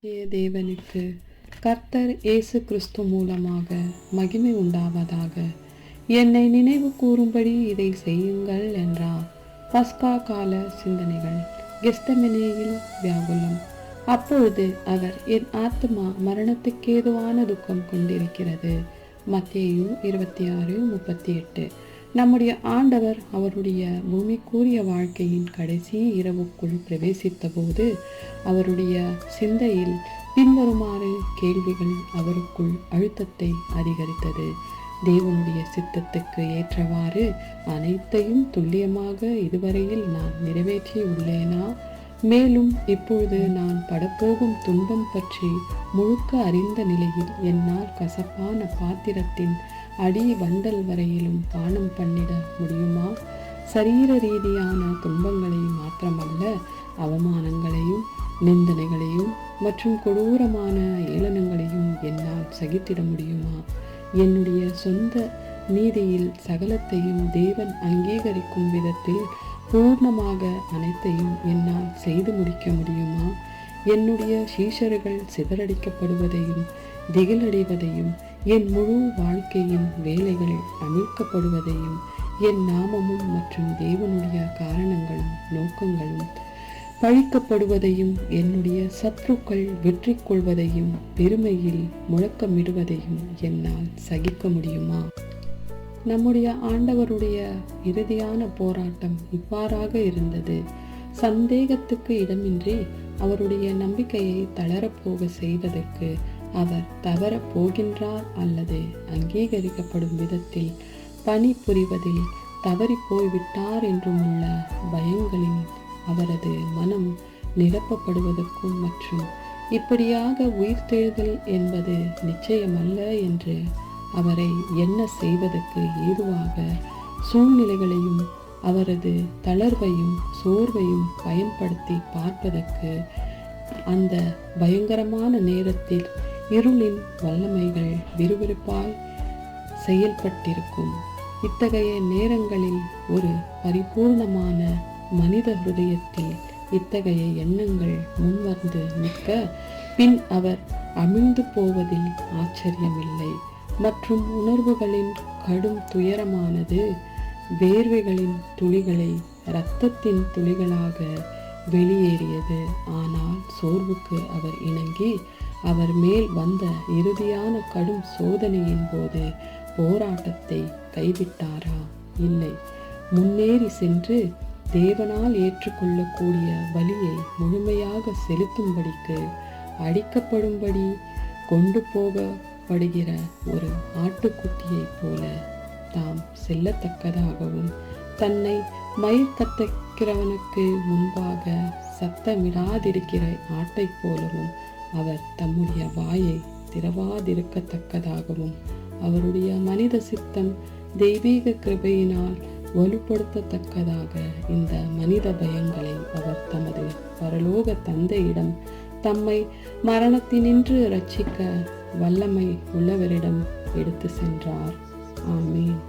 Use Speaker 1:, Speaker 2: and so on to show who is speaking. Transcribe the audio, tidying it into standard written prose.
Speaker 1: தேவனுக்கு கர்த்தர் இயேசு கிறிஸ்து மூலமாக மகிமை உண்டாவதாக. என்னை நினைவு கூறும்படி இதை செய்யுங்கள் என்றார். பஸ்கா கால சிந்தனைகள். கெஸ்தமெனேயில் வியாகுலம். அப்பொழுது அவர், என் ஆத்மா மரணத்துக்கேதுவான துக்கம் கொண்டிருக்கிறது. மத்தேயு 26:38. நம்முடைய ஆண்டவர் அவருடைய பூமிக்குரிய வாழ்க்கையின் கடைசி இரவுக்குள் பிரவேசித்த போது அவருடைய சிந்தையில் பின்வருமாறு கேள்விகள் அவருக்குள் அழுத்தத்தை அதிகரித்தது. தேவனுடைய சித்தத்துக்கு ஏற்றவாறு அனைத்தையும் துல்லியமாக இதுவரையில் நான் நிறைவேற்றி உள்ளேனா? மேலும் இப்பொழுது நான் படப்போகும் துன்பம் பற்றி முழுக்க அறிந்த நிலையில் என்னால் கசப்பான பாத்திரத்தின் அடி வண்டல் வரையிலும் பானம் பண்ணிட முடியுமா? சரீர ரீதியான துன்பங்களை மாத்திரமல்ல, அவமானங்களையும் நிந்தனைகளையும் மற்றும் கொடூரமான ஏளனங்களையும் என்னால் சகித்திட முடியுமா? என்னுடைய சொந்த நீதியில் சகலத்தையும் தேவன் அங்கீகரிக்கும் விதத்தில் பூர்ணமாக அனைத்தையும் என்னால் செய்து முடிக்க முடியுமா? என்னுடைய சீஷர்கள் சிதறடிக்கப்படுவதையும் திகிலடைவதையும் என் முழு வாழ்க்கையின் வேலைகள் அமிழ்க்கப்படுவதையும் என் நாமமும் மற்றும் தேவனுடைய காரணங்களும் நோக்கங்களும் பழிக்கப்படுவதையும் என்னுடைய சத்துருக்கள் வெற்றி கொள்வதையும் பெருமையில் முழக்கமிடுவதையும் என்னால் சகிக்க முடியுமா? நம்முடைய ஆண்டவருடைய இறுதியான போராட்டம் இவ்வாறாக இருந்தது. சந்தேகத்துக்கு இடமின்றி அவருடைய நம்பிக்கையை தளரப்போக செய்வதற்கு அவர் தவறப் போகின்றார் அல்லது அங்கீகரிக்கப்படும் விதத்தில் பணி புரிவதில் தவறி போய்விட்டார் என்றும் உள்ள பயங்களின் அவரது மனம் நிரப்பப்படுவதற்கும் மற்றும் இப்படியாக உயிர்த்தெழுதல் என்பது நிச்சயமல்ல என்று அவரை என்ன செய்வதற்கு ஏதுவாக சூழ்நிலைகளையும் அவரது தளர்வையும் சோர்வையும் பயன்படுத்தி பார்ப்பதற்கு அந்த பயங்கரமான நேரத்தில் இருளின் வல்லமைகள் விறுவிறுப்பாய் செயல்பட்டிருக்கும். இத்தகைய நேரங்களில் ஒரு பரிபூர்ணமான மனித ஹிருதயத்தில் இத்தகைய எண்ணங்கள் முன்வந்து நிற்க பின் அவர் அமிழ்ந்து போவதில் ஆச்சரியமில்லை. மற்றும் உணர்வுகளின் கடும் துயரமானது வேர்வைகளின் துளிகளை இரத்தத்தின் துளிகளாக வெளியேறியது. ஆனால் சோர்வுக்கு அவர் இணங்கி அவர் மேல் வந்த இறுதியான கடும் சோதனையின் போது போராட்டத்தை கைவிட்டாரா? இல்லை. முன்னேறி சென்று தேவனால் ஏற்றுக்கொள்ளக்கூடிய வலியை முழுமையாக செலுத்தும்படிக்கு அடிக்கப்படும்படி கொண்டு போகப்படுகிற ஒரு ஆட்டுக்குட்டியைப் போல தாம் செல்லத்தக்கதாகவும் தன்னை மயிர் கத்தக்கிறவனுக்கு முன்பாக சத்தமிடாதிருக்கிற ஆட்டை போலவும் அவர் தம்முடைய வாயை திறவாதிருக்கத்தக்கதாகவும் அவருடைய மனித சித்தம் தெய்வீக கிருபையினால் வலுப்படுத்தத்தக்கதாக இந்த மனித பயங்களை அவர் தமது பரலோக தந்தையிடம் தம்மை மரணத்தினின்று இரட்சிக்க வல்லமை உள்ளவரிடம் எடுத்து சென்றார். ஆமீன்.